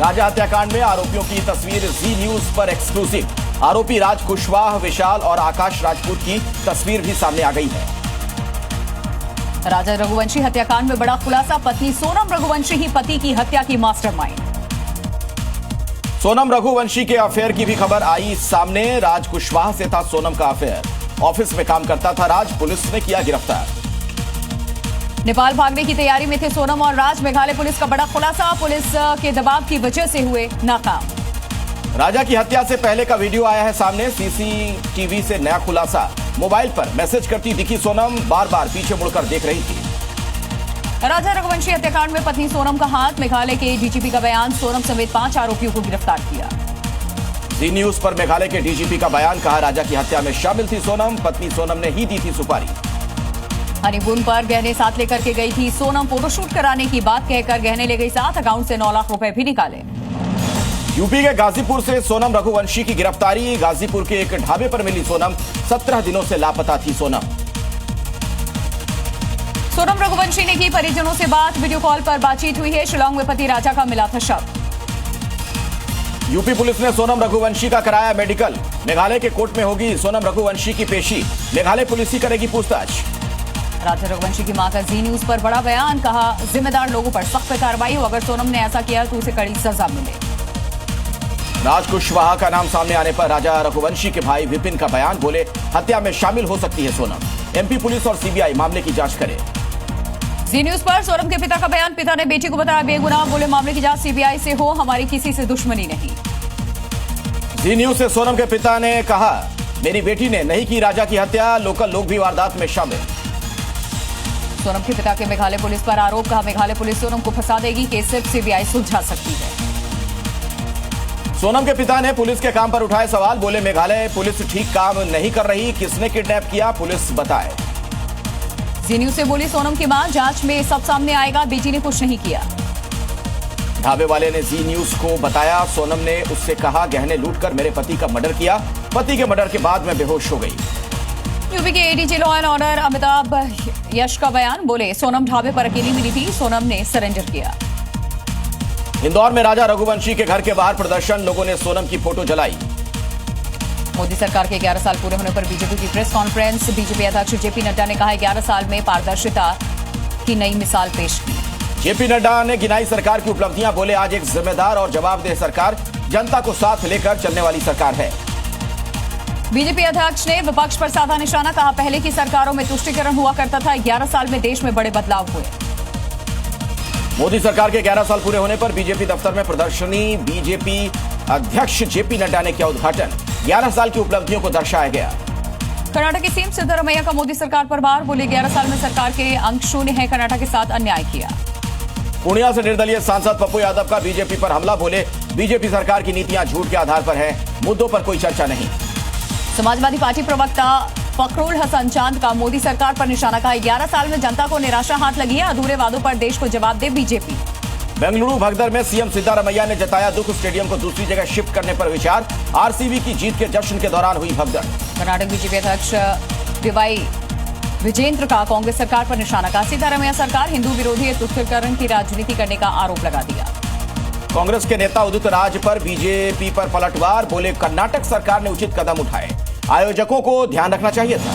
राजा हत्याकांड में आरोपियों की तस्वीर जी न्यूज पर एक्सक्लूसिव। आरोपी राज कुशवाहा, विशाल और आकाश राजपूत की तस्वीर भी सामने आ गई है। राजा रघुवंशी हत्याकांड में बड़ा खुलासा, पत्नी सोनम रघुवंशी ही पति की हत्या की मास्टरमाइंड। सोनम रघुवंशी के अफेयर की भी खबर आई सामने। राज कुशवाहा से था सोनम का अफेयर। ऑफिस में काम करता था राज, पुलिस ने किया गिरफ्तार। नेपाल भागने की तैयारी में थे सोनम और राज। मेघालय पुलिस का बड़ा खुलासा, पुलिस के दबाव की वजह से हुए नाकाम। राजा की हत्या से पहले का वीडियो आया है सामने। सीसीटीवी से नया खुलासा। मोबाइल पर मैसेज करती दिखी सोनम, बार बार पीछे मुड़कर देख रही थी। राजा रघुवंशी हत्याकांड में पत्नी सोनम का हाथ। मेघालय के डीजीपी का बयान, सोनम समेत 5 आरोपियों को गिरफ्तार किया। जी न्यूज पर मेघालय के डीजीपी का बयान, कहा राजा की हत्या में शामिल थी सोनम, पत्नी सोनम ने ही दी थी सुपारी। हनीमून पर गहने साथ लेकर के गई थी सोनम, फोटोशूट कराने की बात कहकर गहने ले गई साथ। अकाउंट से 9 लाख रुपए भी निकाले। यूपी के गाजीपुर से सोनम रघुवंशी की गिरफ्तारी। गाजीपुर के एक ढाबे पर मिली सोनम, 17 दिनों से लापता थी सोनम। सोनम रघुवंशी ने की परिजनों से बात, वीडियो कॉल पर बातचीत हुई है। शिलांग में पति राजा का मिला था शव। यूपी पुलिस ने सोनम रघुवंशी का कराया मेडिकल। मेघालय के कोर्ट में होगी सोनम रघुवंशी की पेशी। मेघालय पुलिस ही करेगी पूछताछ। राजा रघुवंशी की मां का जी न्यूज पर बड़ा बयान, कहा जिम्मेदार लोगों पर सख्त कार्रवाई हो, अगर सोनम ने ऐसा किया तो उसे कड़ी सजा मिले। राज कुशवाहा का नाम सामने आने पर राजा रघुवंशी के भाई विपिन का बयान, बोले हत्या में शामिल हो सकती है सोनम। एमपी पुलिस और सीबीआई मामले की जांच करे। जी न्यूज पर सोनम के पिता का बयान, पिता ने बेटी को बताया बेगुनाह, बोले मामले की जांच सीबीआई से हो, हमारी किसी से दुश्मनी नहीं। जी न्यूज से सोनम के पिता ने कहा, मेरी बेटी ने नहीं की राजा की हत्या, लोकल लोग भी वारदात में शामिल। सोनम के पिता के मेघालय पुलिस पर आरोप, कहा मेघालय पुलिस सोनम को फंसा देगी, केस सिर्फ सीबीआई सुलझा सकती है। सोनम के पिता ने पुलिस के काम पर उठाए सवाल, बोले मेघालय पुलिस ठीक काम नहीं कर रही, किसने किडनैप किया पुलिस बताए। जी न्यूज से बोली सोनम की मां, जांच में सब सामने आएगा, बेटी ने कुछ नहीं किया। ढाबे वाले ने जी न्यूज को बताया, सोनम ने उससे कहा गहने लूटकर मेरे पति का मर्डर किया, पति के मर्डर के बाद मैं बेहोश हो गई। यूपी के ADG law and order Amitabh Yash का बयान, बोले सोनम ढाबे पर अकेली मिली थी, सोनम ने सरेंडर किया। इंदौर में राजा रघुवंशी के घर के बाहर प्रदर्शन, लोगों ने सोनम की फोटो जलाई। मोदी सरकार के 11 साल पूरे होने पर बीजेपी की प्रेस कॉन्फ्रेंस, बीजेपी अध्यक्ष जेपी नड्डा ने कहा 11 साल में पारदर्शिता की नई मिसाल पेश की। जेपी नड्डा ने गिनाई सरकार की उपलब्धियां, बोले आज एक जिम्मेदार और जवाबदेह सरकार, जनता को साथ लेकर चलने वाली सरकार है। बीजेपी अध्यक्ष ने विपक्ष पर साधा निशाना, कहा पहले की सरकारों में तुष्टीकरण हुआ करता था, 11 साल में देश में बड़े बदलाव हुए। मोदी सरकार के 11 साल पूरे होने पर बीजेपी दफ्तर में प्रदर्शनी, बीजेपी अध्यक्ष जेपी नड्डा ने किया उद्घाटन, 11 साल की उपलब्धियों को दर्शाया गया। कर्नाटक की सीएम सिद्धरामैया का मोदी सरकार पर वार, बोले 11 साल में सरकार के अंक शून्य है, कर्नाटक के साथ अन्याय किया। पूर्णिया से निर्दलीय सांसद पप्पू यादव का बीजेपी पर हमला, बोले बीजेपी सरकार की नीतियां झूठ के आधार पर है, मुद्दों पर कोई चर्चा नहीं। समाजवादी पार्टी प्रवक्ता फखरुल हसन चांद का मोदी सरकार पर निशाना, कहा 11 साल में जनता को निराशा हाथ लगी है, अधूरे वादों पर देश को जवाब दे बीजेपी। बेंगलुरु भगदड़ में सीएम सिद्धरामैया ने जताया दुख, स्टेडियम को दूसरी जगह शिफ्ट करने पर विचार, आरसीबी की जीत के जश्न के दौरान हुई भगदड़। कर्नाटक बीजेपी अध्यक्ष डीवाई विजेंद्र का कांग्रेस सरकार पर निशाना, कहा सिद्धरामैया सरकार हिंदू विरोधी तुष्टीकरण की राजनीति करने का आरोप लगा दिया। कांग्रेस के नेता उदित राज पर बीजेपी पर पलटवार, बोले कर्नाटक सरकार ने उचित कदम उठाए, आयोजकों को ध्यान रखना चाहिए था।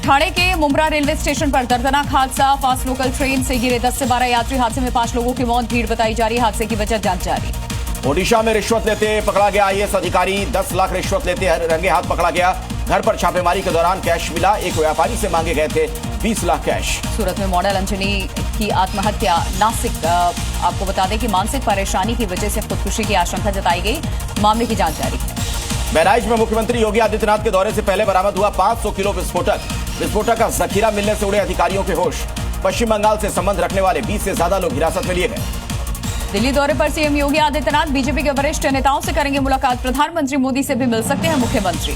ठाणे के मुमरा रेलवे स्टेशन पर दर्दनाक हादसा, फास्ट लोकल ट्रेन से गिरे 10 से 12 यात्री, हादसे में 5 लोगों की मौत, भीड़ बताई जा रही, हादसे की वजह जांच जारी। ओडिशा में रिश्वत लेते पकड़ा गया आईएएस अधिकारी, 10 लाख रिश्वत लेते रंगे हाथ पकड़ा गया। घर पर छापेमारी के दौरान कैश मिला, एक व्यापारी से मांगे गए थे 20 लाख कैश। सूरत में मॉडल अंजनी की आत्महत्या, नासिक आपको बता दें कि मानसिक परेशानी की वजह से खुदकुशी की आशंका जताई गई, मामले की जांच जारी है। बहराइच में मुख्यमंत्री योगी आदित्यनाथ के दौरे से पहले बरामद हुआ 500 किलो विस्फोटक, विस्फोटक का जखीरा मिलने से उड़े अधिकारियों के होश। पश्चिम बंगाल से संबंध रखने वाले 20 से ज्यादा लोग हिरासत में लिए गए। दिल्ली दौरे पर सीएम योगी आदित्यनाथ बीजेपी के वरिष्ठ नेताओं से करेंगे मुलाकात, प्रधानमंत्री मोदी से भी मिल सकते हैं मुख्यमंत्री।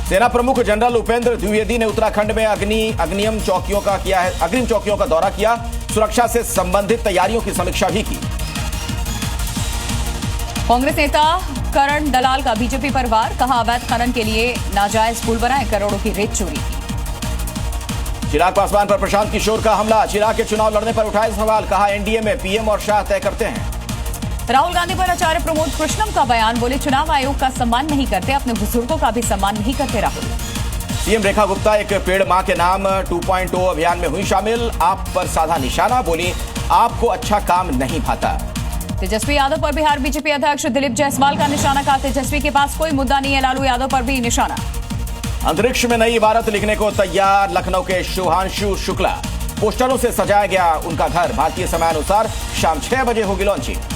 सेना प्रमुख जनरल उपेंद्र द्विवेदी ने उत्तराखंड में अग्निम चौकियों का दौरा किया, सुरक्षा से संबंधित तैयारियों की समीक्षा भी की। कांग्रेस नेता करण दलाल का बीजेपी पर वार, कहा अवैध खनन के लिए नाजायज पुल बनाए, करोड़ों की रेत चोरी की। चिराग पासवान पर प्रशांत किशोर का हमला, चिराग के चुनाव लड़ने पर उठाए सवाल, कहा एनडीए में पीएम और शाह तय करते हैं। राहुल गांधी पर आचार्य प्रमोद कृष्णम का बयान, बोले चुनाव आयोग का सम्मान नहीं करते, अपने बुजुर्गों का भी सम्मान नहीं करते राहुल। सीएम रेखा गुप्ता एक पेड़ मां के नाम 2.0 अभियान में हुई शामिल, आप पर साधा निशाना, बोली आपको अच्छा काम नहीं भाता। तेजस्वी यादव पर बिहार बीजेपी अध्यक्ष दिलीप जायसवाल का निशाना, कहा तेजस्वी के पास कोई मुद्दा नहीं है, लालू यादव पर भी निशाना। अंतरिक्ष में नई इबारत लिखने को तैयार लखनऊ के शुभांशु शुक्ला, पोस्टरों से सजाया गया उनका घर, भारतीय समयानुसार शाम 6 बजे होगी लॉन्चिंग।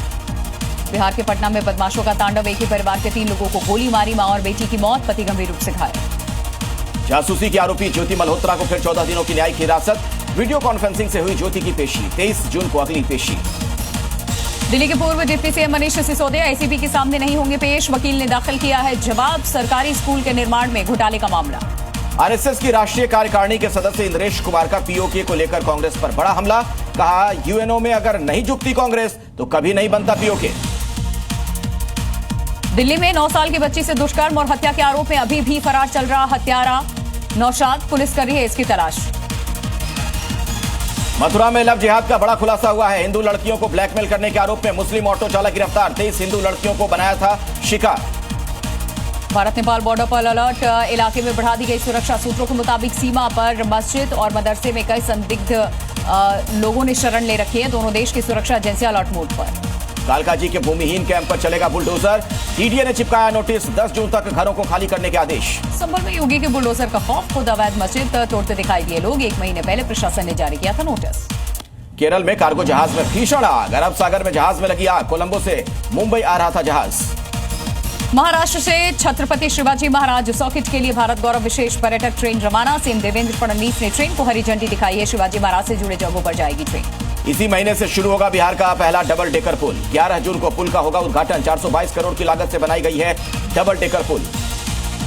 बिहार के पटना में बदमाशों का तांडव, एक ही परिवार के 3 लोगों को गोली मारी, मां और बेटी की मौत, पति गंभीर रूप से घायल। जासूसी के आरोपी ज्योति मल्होत्रा को फिर 14 दिनों की न्यायिक हिरासत, वीडियो कॉन्फ्रेंसिंग से हुई ज्योति की पेशी, 23 जून को अगली पेशी। दिल्ली के पूर्व deputy CM Manish Sisodia ACB के सामने नहीं होंगे पेश, वकील ने दाखिल किया है जवाब, सरकारी स्कूल के निर्माण में घोटाले का मामला। आरएसएस की राष्ट्रीय कार्यकारिणी के सदस्य इंद्रेश कुमार का पीओके को लेकर कांग्रेस पर बड़ा हमला, कहा यूएनओ में अगर नहीं झुकती कांग्रेस तो कभी नहीं बनता पीओके। दिल्ली में 9 साल की बच्ची से दुष्कर्म और हत्या के आरोप में अभी भी फरार चल रहा हत्यारा नौशाद, पुलिस कर रही है इसकी तलाश। मथुरा में लव जिहाद का बड़ा खुलासा हुआ है, हिंदू लड़कियों को ब्लैकमेल करने के आरोप में मुस्लिम ऑटो चालक गिरफ्तार, 23 हिंदू लड़कियों को बनाया था शिकार। भारत नेपाल बॉर्डर पर अलर्ट, इलाके में बढ़ा दी गई सुरक्षा, सूत्रों के मुताबिक सीमा पर मस्जिद और मदरसे में कई संदिग्ध लोगों ने शरण ले रखी है, दोनों देश की सुरक्षा एजेंसियां अलर्ट मोड पर। कालकाजी के भूमिहीन कैंप पर चलेगा बुलडोजर, टीडीए ने चिपकाया नोटिस, 10 जून तक घरों को खाली करने के आदेश। संभल में योगी के बुलडोजर का खौफ, खुद अवैध मस्जिद तोड़ते दिखाई दिए लोग, 1 महीने पहले प्रशासन ने जारी किया था नोटिस। केरल में कार्गो जहाज में भीषण आग, अरब सागर में जहाज में लगी आग, कोलंबो से मुंबई आ रहा था जहाज। महाराष्ट्र से छत्रपति शिवाजी महाराज सॉकेट के लिए भारत गौरव विशेष पर्यटक ट्रेन रवाना, सीएम देवेंद्र फडणवीस ने ट्रेन को हरी झंडी दिखाई है, शिवाजी महाराज से जुड़े जगहों पर जाएगी ट्रेन। इसी महीने से शुरू होगा बिहार का पहला डबल डेकर पुल, 11 जून को पुल का होगा उद्घाटन, 422 करोड़ की लागत से बनाई गई है डबल डेकर पुल।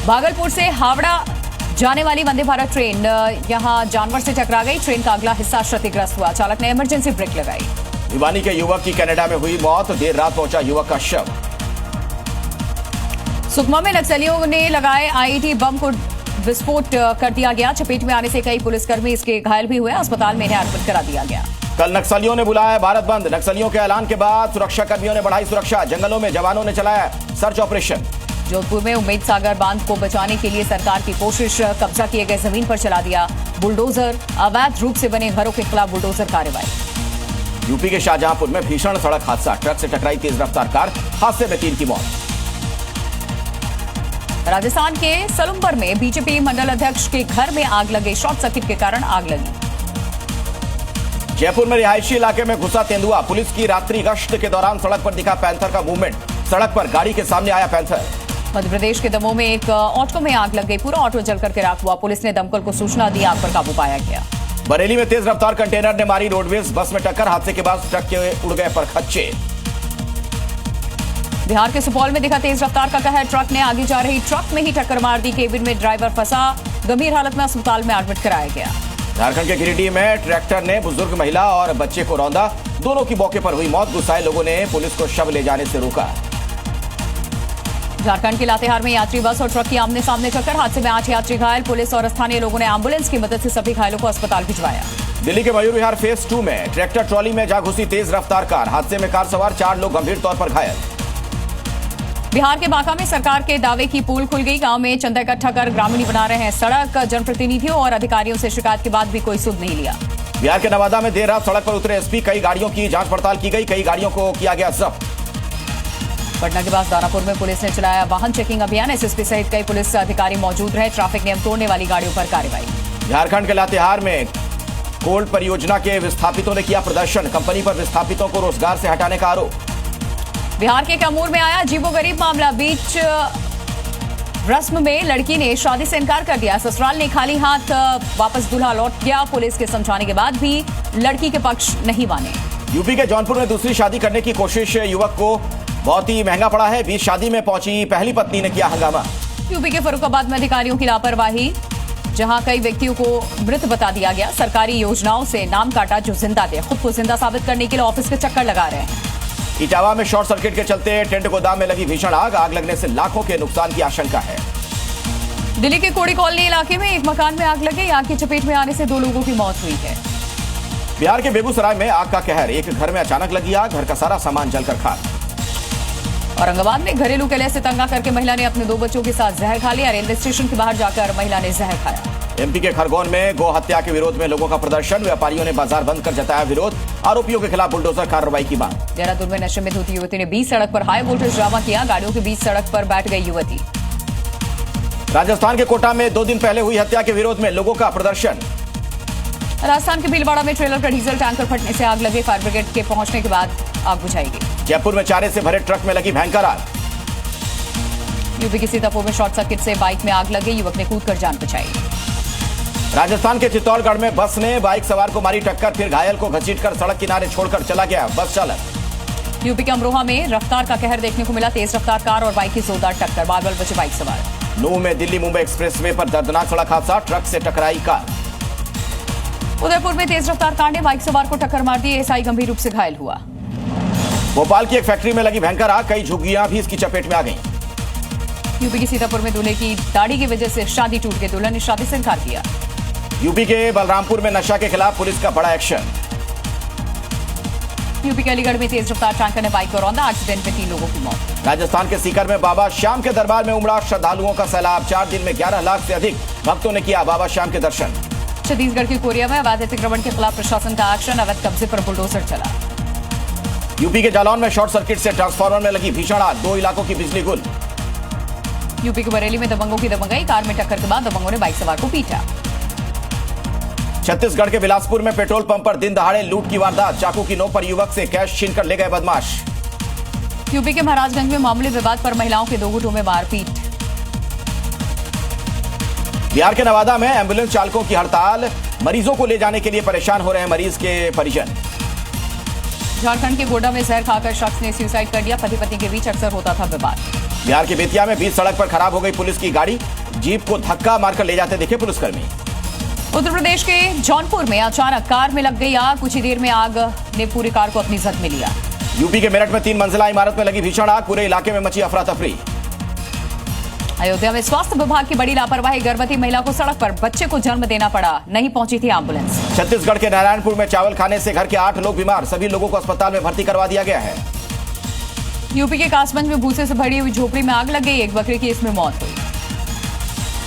भागलपुर से हावड़ा जाने वाली वंदे भारत ट्रेन यहां जानवर से टकरा गई, ट्रेन का अगला हिस्सा क्षतिग्रस्त हुआ, चालक ने इमरजेंसी ब्रेक लगाई। भिवानी के युवक की कनाडा में हुई मौत, देर रात पहुंचा युवक का शव। सुकमा में नक्सलियों ने लगाए आईईडी बम को विस्फोट कर दिया गया, चपेट में आने से कई पुलिसकर्मी इसके घायल भी हुए, अस्पताल में इन्हें एडमिट करा दिया गया। कल नक्सलियों ने बुलाया भारत बंद, नक्सलियों के ऐलान के बाद सुरक्षा कर्मियों ने बढ़ाई सुरक्षा, जंगलों में जवानों ने चलाया सर्च ऑपरेशन। जोधपुर में उम्मीद सागर बांध को बचाने के लिए सरकार की कोशिश, कब्जा किए गए जमीन पर चला दिया बुलडोजर, अवैध रूप से बने घरों के खिलाफ बुलडोजर कार्रवाई। यूपी के शाहजहांपुर में भीषण सड़क हादसा, ट्रक से टकराई तेज रफ्तार कार, हादसे में 3 की मौत। राजस्थान के सलुम्बर में बीजेपी मंडल अध्यक्ष के घर में आग लगी, शॉर्ट सर्किट के कारण आग लगी। जयपुर में रिहायशी इलाके में घुसा तेंदुआ, पुलिस की रात्रि गश्त के दौरान सड़क पर दिखा पैंथर का मूवमेंट, सड़क पर गाड़ी के सामने आया पैंथर। मध्य प्रदेश के दमोह में एक ऑटो में आग लग गई, पूरा ऑटो जलकर के राख हुआ, पुलिस ने दमकल को सूचना दी, आग पर काबू पाया गया। बरेली में तेज रफ्तार कंटेनर ने मारी रोडवेज बस में टक्कर, हादसे के बाद ट्रक के उड़ गए परखच्चे। बिहार के सुपौल में दिखा तेज रफ्तार का कहर, ट्रक ने आगे जा रही ट्रक में ही टक्कर मार दी, केबिन में ड्राइवर फंसा, गंभीर हालत में अस्पताल में एडमिट कराया गया। झारखंड के गिरिडीह में ट्रैक्टर ने बुजुर्ग महिला और बच्चे को रौंदा, दोनों की मौके पर हुई मौत, गुस्साए लोगों ने पुलिस को शव ले जाने से रोका। झारखंड के लातेहार में यात्री बस और ट्रक की आमने सामने टक्कर, हादसे में 8 यात्री घायल, पुलिस और स्थानीय लोगों ने एम्बुलेंस की मदद से सभी घायलों को अस्पताल भिजवाया। दिल्ली के मयूर विहार फेज 2 में ट्रैक्टर ट्रॉली में जा घुसी तेज रफ्तार कार, हादसे में कार सवार 4 लोग गंभीर तौर पर घायल। बिहार के बांका में सरकार के दावे की पोल खुल गई, गांव में चंदा इकट्ठा कर ग्रामीण बना रहे हैं सड़क, जनप्रतिनिधियों और अधिकारियों से शिकायत के बाद भी कोई सुध नहीं लिया। बिहार के नवादा में देर रात सड़क पर उतरे एसपी, कई गाड़ियों की जांच पड़ताल की गई, कई गाड़ियों को किया गया जब्त। पटना के पास दानापुर में पुलिस ने चलाया वाहन चेकिंग अभियान, एसएसपी सहित कई पुलिस अधिकारी मौजूद रहे, ट्रैफिक नियम तोड़ने वाली गाड़ियों पर कार्रवाई। झारखंड के लातेहार में कोल्ड परियोजना के विस्थापितों ने किया प्रदर्शन, कंपनी पर विस्थापितों को रोजगार से हटाने का आरोप। बिहार के कैमूर में आया अजीबोगरीब मामला, बीच रस्म में लड़की ने शादी से इनकार कर दिया, ससुराल ने खाली हाथ वापस दूल्हा लौट गया, पुलिस के समझाने के बाद भी लड़की के पक्ष नहीं माने। यूपी के जौनपुर में दूसरी शादी करने की कोशिश, युवक को बहुत ही महंगा पड़ा है, बीच शादी में पहुंची पहली पत्नी ने किया हंगामा। यूपी के फर्रुखाबाद में अधिकारियों की लापरवाही, जहां कई व्यक्तियों को मृत बता दिया गया, सरकारी योजनाओं से नाम काटा जो जिंदा थे, खुद को जिंदा साबित करने के लिए ऑफिस के चक्कर लगा रहे हैं। इटावा में शॉर्ट सर्किट के चलते टेंट गोदाम में लगी भीषण आग, आग लगने से लाखों के नुकसान की आशंका है। दिल्ली के कोड़ी कॉलोनी इलाके में एक मकान में आग लगी, आग की चपेट में आने से 2 लोगों की मौत हुई है। बिहार के बेगूसराय में आग का कहर, एक घर में अचानक लगी आग, घर का सारा सामान जलकर खाक। औरंगाबाद में घरेलू कलह से तंग करके महिला ने अपने 2 बच्चों के साथ जहर खा लिया। रेलवे स्टेशन के बाहर जाकर महिला ने जहर खाया। एमपी के खरगोन में गौ हत्या के विरोध में लोगों का प्रदर्शन। व्यापारियों ने बाजार बंद कर जताया विरोध। आरोपियों के खिलाफ बुलडोजर कार्रवाई की मांग। देहरादून में नशे में धोती युवती ने बीच सड़क पर हाई वोल्टेज ड्रामा किया। गाड़ियों के बीच सड़क पर बैठ गई युवती। राजस्थान के कोटा में 2 दिन पहले हुई हत्या के विरोध में लोगों का प्रदर्शन। राजस्थान के भीलवाड़ा में ट्रेलर का डीजल टैंकर फटने से आग लगे। फायर ब्रिगेड के पहुंचने के बाद आग बुझाई गई। जयपुर में चारे से भरे ट्रक में लगी भयंकर आग। यूपी के सीतापुर में शॉर्ट सर्किट से बाइक में आग लगी। युवक ने कूदकर जान बचाई। राजस्थान के चित्तौड़गढ़ में बस ने बाइक सवार को मारी टक्कर, फिर घायल को घसीटकर सड़क किनारे छोड़कर चला गया बस चालक। यूपी के अमरोहा में रफ्तार का कहर देखने को मिला। तेज रफ्तार कार और बाइक की जोरदार टक्कर, 12 बचे बाइक सवार। नूह में दिल्ली मुंबई एक्सप्रेसवे पर दर्दनाक सड़क हादसा, ट्रक से टकराई कार। उदयपुर में तेज रफ्तार कार ने बाइक सवार को टक्कर मार दी। एएसआई गंभीर रूप से घायल हुआ। भोपाल की एक फैक्ट्री में लगी भयंकर आग, कई झुग्गियां भी इसकी चपेट में आ गईं। यूपी के सीतापुर में दूल्हे की दाढ़ी की वजह से शादी टूट गई। दुल्हन ने शादी से इनकार किया। यूपी के बलरामपुर में नशा के खिलाफ पुलिस का बड़ा एक्शन। यूपी के अलीगढ़ में तेज रफ्तार टैंकर ने बाइक को रौंदा। एक्सीडेंट में 3 लोगों की मौत। राजस्थान के सीकर में बाबा श्याम के दरबार में उमड़ा श्रद्धालुओं का सैलाब। 4 दिन में 11 लाख से अधिक भक्तों ने किया बाबा श्याम के दर्शन। छत्तीसगढ़ के कोरिया में अवैध अतिक्रमण के खिलाफ प्रशासन का एक्शन। अवैध कब्जे पर बुलडोजर चला। यूपी के जालौन में शॉर्ट सर्किट से ट्रांसफार्मर में लगी भीषण आग, 2 इलाकों की बिजली गुल। यूपी के बरेली में दबंगों की दबंगई। कार में टक्कर के बाद दबंगों ने बाइक सवार को पीटा। छत्तीसगढ़ के बिलासपुर में पेट्रोल पंप पर दिन दहाड़े लूट की वारदात। चाकू की नोक पर युवक से कैश छीनकर ले गए बदमाश। यूपी के महाराजगंज में मामूली विवाद पर महिलाओं के 2 गुटों में मारपीट। बिहार के नवादा में एम्बुलेंस चालकों की हड़ताल। मरीजों को ले जाने के लिए परेशान हो रहे हैं मरीज के परिजन। झारखंड के गोड्डा में जहर खाकर शख्स ने सुसाइड कर लिया। पति पत्नी के बीच अक्सर होता था विवाद। बिहार के बेतिया में बीच सड़क पर खराब हो गई पुलिस की गाड़ी। जीप को धक्का मारकर ले जाते दिखे पुलिसकर्मी। उत्तर प्रदेश के जौनपुर में अचानक कार में लग गई आग। कुछ ही देर में आग ने पूरी कार को अपनी जद में लिया। यूपी के मेरठ में 3 मंजिला इमारत में लगी भीषण आग। पूरे इलाके में मची अफरा तफरी। अयोध्या में स्वास्थ्य विभाग की बड़ी लापरवाही। गर्भवती महिला को सड़क पर बच्चे को जन्म देना पड़ा, नहीं पहुंची थी एम्बुलेंस। छत्तीसगढ़ के नारायणपुर में चावल खाने से घर के 8 लोग बीमार। सभी लोगों को अस्पताल में भर्ती करवा दिया गया है। यूपी के कासगंज में भूसे से भरी हुई झोपड़ी में आग लग गई। एक बकरी की इसमें मौत हुई।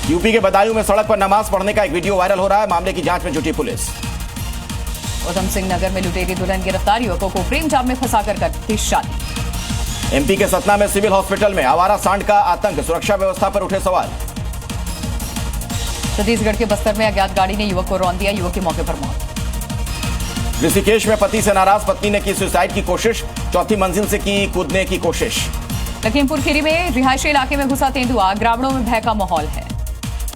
यूपी के बदायूं में सड़क पर नमाज पढ़ने का एक वीडियो वायरल हो रहा है। मामले की जांच में जुटी पुलिस। उधम सिंह नगर में लुटेरी दुल्हन गिरफ्तार। युवकों को प्रेम जाल में फंसाकर करती शादी। एमपी के सतना में सिविल हॉस्पिटल में आवारा सांड का आतंक। सुरक्षा व्यवस्था पर उठे सवाल। छत्तीसगढ़ के बस्तर में अज्ञात गाड़ी ने युवक को रौंद दिया। युवक की मौके पर मौत। ऋषिकेश में पति से नाराज पत्नी ने की सुसाइड की कोशिश। 4थी मंजिल से की कूदने की कोशिश। लखीमपुर खीरी में रिहायशी इलाके में घुसा तेंदुआ। ग्रामीणों में भय का माहौल है।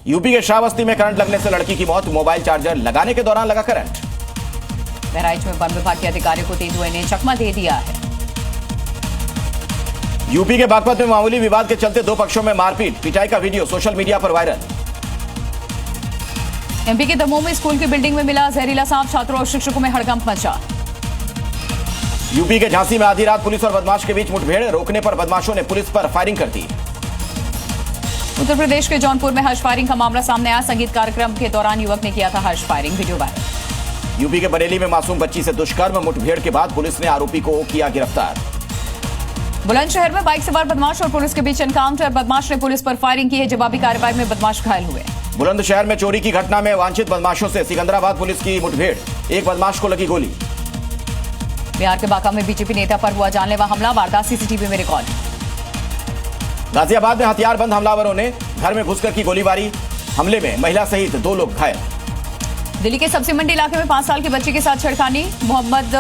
यूपी के श्रावस्ती में करंट लगने से लड़की की मौत। मोबाइल चार्जर लगाने के दौरान लगा करंट। बहराइच में वन विभाग के अधिकारियों को तेंदुए ने चकमा दे दिया है। यूपी के बागपत में मामूली विवाद के चलते 2 पक्षों में मारपीट। पिटाई का वीडियो सोशल मीडिया पर वायरल। एमपी के दमोह में स्कूल की बिल्डिंग में मिला जहरीला सांप। छात्रों और शिक्षकों में हड़कंप मचा। यूपी के झांसी में आधी रात पुलिस और बदमाश के बीच मुठभेड़। रोकने पर बदमाशों ने पुलिस पर फायरिंग कर दी। उत्तर प्रदेश के जौनपुर में हर्ष फायरिंग का मामला सामने आया। संगीत कार्यक्रम के दौरान युवक ने किया था हर्ष फायरिंग। Video viral. यूपी के बरेली में मासूम बच्ची से दुष्कर्म। मुठभेड़ के बाद पुलिस ने आरोपी को किया गिरफ्तार। बुलंदशहर में बाइक सवार बदमाश और पुलिस के बीच एनकाउंटर। बदमाश ने पुलिस पर फायरिंग की है। जवाबी कार्रवाई में बदमाश घायल हुए। बुलंदशहर में चोरी की घटना में वांछित बदमाशों से सिकंदराबाद पुलिस की मुठभेड़। एक बदमाश को लगी गोली। बिहार के बांका में बीजेपी नेता पर हुआ जानलेवा हमला। वारदात सीसीटीवी में रिकॉर्ड। गाजियाबाद में हथियारबंद हमलावरों ने घर में घुसकर की गोलीबारी। हमले में महिला सहित 2 लोग घायल। दिल्ली के सब्जी मंडी इलाके में 5 साल के बच्चे के साथ छेड़खानी। मोहम्मद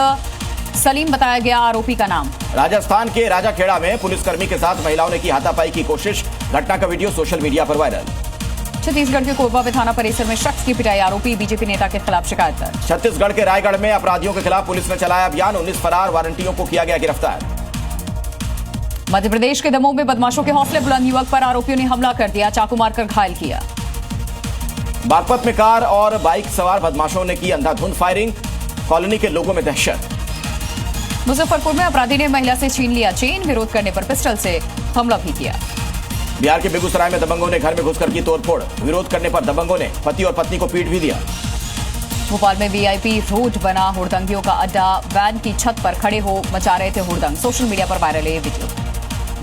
सलीम बताया गया आरोपी का नाम। राजस्थान के राजाखेड़ा में पुलिसकर्मी के साथ महिलाओं ने की हाथापाई की कोशिश। घटना का वीडियो सोशल मीडिया पर वायरल। छत्तीसगढ़ के कोरबा में थाना परिसर में शख्स की पिटाई। आरोपी बीजेपी नेता के खिलाफ शिकायत दर्ज। छत्तीसगढ़ के रायगढ़ में अपराधियों के खिलाफ पुलिस ने चलाया अभियान। 19 फरार वारंटियों को किया गया गिरफ्तार। मध्य प्रदेश के दमोह में बदमाशों के हौसले बुलंद। युवक पर आरोपियों ने हमला कर दिया। चाकू मारकर घायल किया। बागपत में कार और बाइक सवार बदमाशों ने की अंधाधुंध फायरिंग। कॉलोनी के लोगों में दहशत। मुजफ्फरपुर में अपराधी ने महिला से छीन लिया चेन। विरोध करने पर पिस्टल से हमला भी किया। बिहार के बेगूसराय में दबंगों ने घर में घुसकर की तोड़फोड़। विरोध करने पर दबंगों ने पति और पत्नी को पीट भी दिया। भोपाल में वीआईपी रोड बना हुड़दंगियों का अड्डा। वैन की छत पर खड़े हो मचा रहे थे हुड़दंग। सोशल मीडिया पर वायरल है ये वीडियो।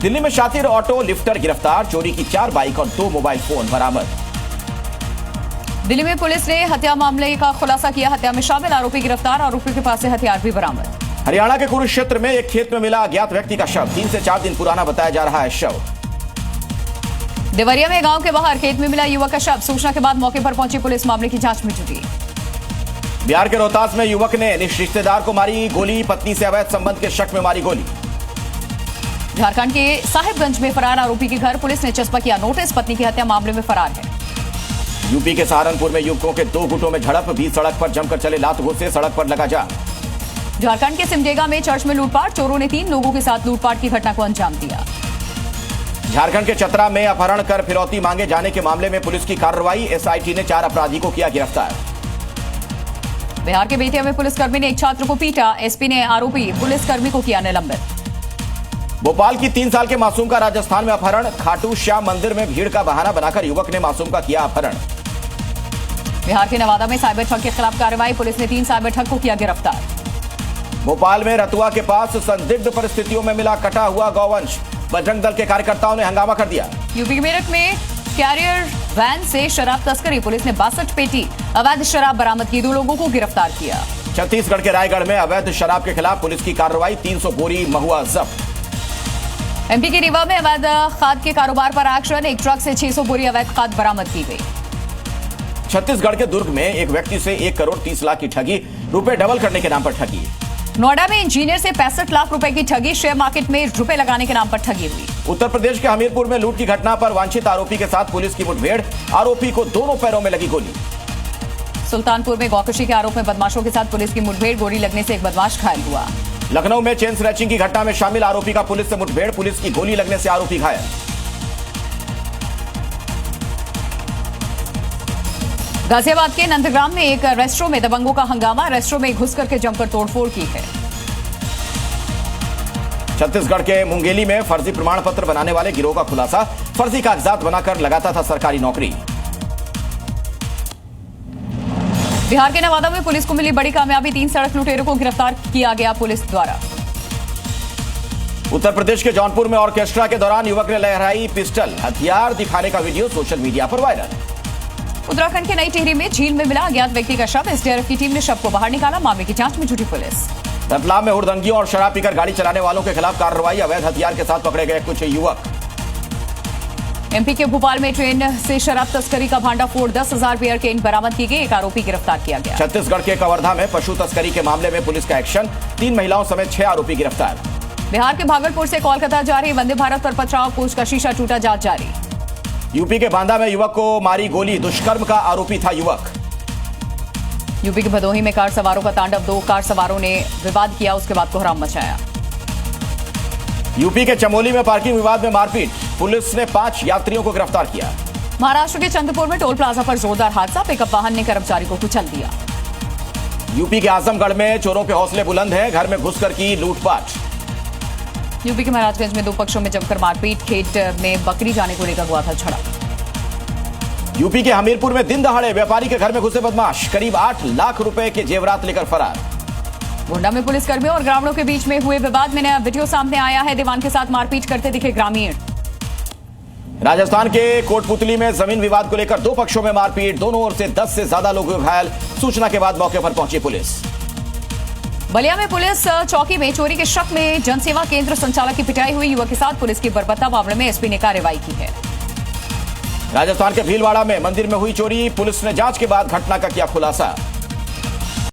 दिल्ली में शातिर ऑटो लिफ्टर गिरफ्तार, चोरी की 4 बाइक और 2 मोबाइल फोन बरामद। दिल्ली में पुलिस ने हत्या मामले का खुलासा किया, हत्या में शामिल आरोपी गिरफ्तार, आरोपी के पास से हथियार भी बरामद। हरियाणा के कुरुक्षेत्र में एक खेत में मिला अज्ञात व्यक्ति का शव, 3 से 4 दिन पुराना बताया जा रहा है शव। देवरिया में गांव के बाहर खेत में मिला युवक का शव, सूचना के बाद मौके पर पहुंची पुलिस, मामले की जांच में जुटी। बिहार के रोहतास में युवक ने रिश्तेदार को मारी गोली, पत्नी से अवैध संबंध के शक में मारी गोली। झारखंड के साहिबगंज में फरार आरोपी के घर पुलिस ने चस्पा किया नोटिस, पत्नी की हत्या मामले में फरार है। यूपी के सहारनपुर में युवकों के 2 गुटों में झड़प, बीच सड़क पर जमकर चले लात घुसे, सड़क पर लगा जाम। झारखंड के सिमडेगा में चर्च में लूटपाट, चोरों ने 3 लोगों के साथ लूटपाट की घटना को अंजाम दिया। झारखंड के चतरा में अपहरण कर फिरौती मांगे जाने के मामले में पुलिस की कार्रवाई, एसआईटी ने 4 अपराधी को किया गिरफ्तार। बिहार के बेतिया में पुलिसकर्मी ने एक छात्र को पीटा, एसपी ने आरोपी पुलिसकर्मी को किया निलंबित। भोपाल की 3 साल के मासूम का राजस्थान में अपहरण, खाटू श्याम मंदिर में भीड़ का बहाना बनाकर युवक ने मासूम का किया अपहरण। बिहार के नवादा में साइबर ठग के खिलाफ कार्रवाई, पुलिस ने 3 साइबर ठग को किया गिरफ्तार। भोपाल में रतुआ के पास संदिग्ध परिस्थितियों में मिला कटा हुआ गौवंश, बजरंग दल के कार्यकर्ताओं ने हंगामा कर दिया। यूपी के मेरठ में कैरियर वैन से शराब तस्करी, पुलिस ने 62 पेटी अवैध शराब बरामद की, 2 लोगों को गिरफ्तार किया। छत्तीसगढ़ के रायगढ़ में अवैध शराब के खिलाफ पुलिस की कार्रवाई, 300 बोरी महुआ जब्त। एमपी के रीवा में अवैध खाद के कारोबार पर एक्शन, एक ट्रक से 600 बोरी अवैध खाद बरामद की गई। छत्तीसगढ़ के दुर्ग में एक व्यक्ति से 1 करोड़ 30 लाख की ठगी, रुपए डबल करने के नाम पर ठगी। नोएडा में इंजीनियर से 65 लाख रुपए की ठगी, शेयर मार्केट में रुपए लगाने के नाम पर ठगी हुई। उत्तर प्रदेश के हमीरपुर में लूट की घटना पर वांछित आरोपी के साथ पुलिस की मुठभेड़, आरोपी को दोनों पैरों में लगी गोली। सुल्तानपुर में गौकशी के आरोप में बदमाशों के साथ पुलिस की मुठभेड़, गोली लगने से एक बदमाश घायल हुआ। लखनऊ में चेन स्नैचिंग की घटना में शामिल आरोपी का पुलिस से मुठभेड़, पुलिस की गोली लगने से आरोपी घायल। गाजियाबाद के नंदग्राम में एक रेस्टोरेंट में दबंगों का हंगामा, रेस्टोरेंट में घुस करके जमकर तोड़फोड़ की है। छत्तीसगढ़ के मुंगेली में फर्जी प्रमाण पत्र बनाने वाले गिरोह का खुलासा, फर्जी कागजात बनाकर लगाता था सरकारी नौकरी। बिहार के नवादा में पुलिस को मिली बड़ी कामयाबी, 3 सड़क लुटेरों को गिरफ्तार किया गया पुलिस द्वारा। उत्तर प्रदेश के जौनपुर में ऑर्केस्ट्रा के दौरान युवक ने लहराई पिस्टल, हथियार दिखाने का वीडियो सोशल मीडिया पर वायरल। उत्तराखंड के नई टिहरी में झील में मिला अज्ञात व्यक्ति का शव, एसडीआरएफ की टीम ने शव को बाहर निकाला, मामले की जांच में जुटी पुलिस। रतलाम में हुड़दंगियों और शराब पीकर गाड़ी चलाने वालों के खिलाफ कार्रवाई, अवैध हथियार के साथ पकड़े गए कुछ युवक। एमपी के भोपाल में ट्रेन से शराब तस्करी का भांडाफोड़, 10,000 बियर केन बरामद की गई, एक आरोपी गिरफ्तार किया गया। छत्तीसगढ़ के कवर्धा में पशु तस्करी के मामले में पुलिस का एक्शन, 3 महिलाओं समेत 6 आरोपी गिरफ्तार। बिहार के भागलपुर से कोलकाता जा रही वंदे भारत पर पथराव, कोच का शीशा टूटा, जांच जारी। यूपी के बांदा में युवक को मारी गोली, दुष्कर्म का आरोपी था युवक। यूपी के भदोही में कार सवारों का तांडव, 2 कार सवारों ने विवाद किया, उसके बाद कोहराम मचाया। यूपी के चमोली में पार्किंग विवाद में मारपीट, पुलिस ने 5 यात्रियों को गिरफ्तार किया। महाराष्ट्र के चंद्रपुर में टोल प्लाजा पर जोरदार हादसा, पिकअप वाहन ने कर्मचारी को कुचल दिया। यूपी के आजमगढ़ में चोरों के हौसले बुलंद हैं, घर में घुसकर की लूटपाट। यूपी के महाराजगंज में 2 पक्षों में जमकर मारपीट, खेत में बकरी जाने को लेकर हुआ था झड़प। यूपी के हमीरपुर में दिन दहाड़े व्यापारी के घर में घुसे बदमाश, करीब 8 लाख रुपए के जेवरात लेकर फरार। गोंडा में पुलिसकर्मियों और ग्रामीणों के बीच में हुए विवाद में नया वीडियो सामने आया है, दीवान के साथ मारपीट करते दिखे ग्रामीण। राजस्थान के कोटपुतली में जमीन विवाद को लेकर 2 पक्षों में मारपीट, दोनों ओर से 10 से ज्यादा लोग घायल, सूचना के बाद मौके पर पहुंची पुलिस। बलिया में पुलिस चौकी में चोरी के शक में जनसेवा केंद्र संचालक की पिटाई हुई, युवक के साथ पुलिस की बर्बरता, मामले में एसपी ने कार्रवाई की है। राजस्थान के भीलवाड़ा में मंदिर में हुई चोरी, पुलिस ने जांच के बाद घटना का किया खुलासा।